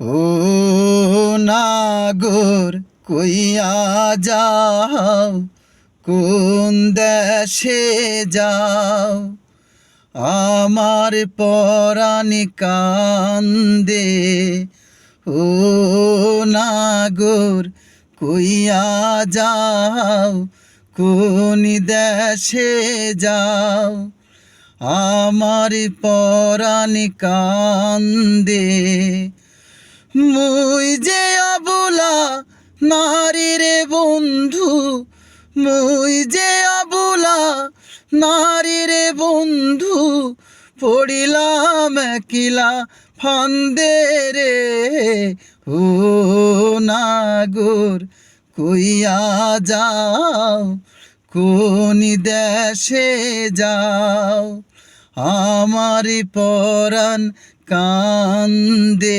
ও নাগর কইয়া যাও, কোন দেশে যাও? আমার পরাণ কান্দে। ও নাগর কইয়া যাও, কোন দেশে যাও? আমার পরাণ কান্দে। মুই যে অবলা নারী রে বন্ধু, মুই যে অবলা নারী রে বন্ধু, পড়িলাম কিলা ফান্দে রে। ও নাগর কইয়া যাও, কোন দেশে যাও? আমার পরাণ কান্দে।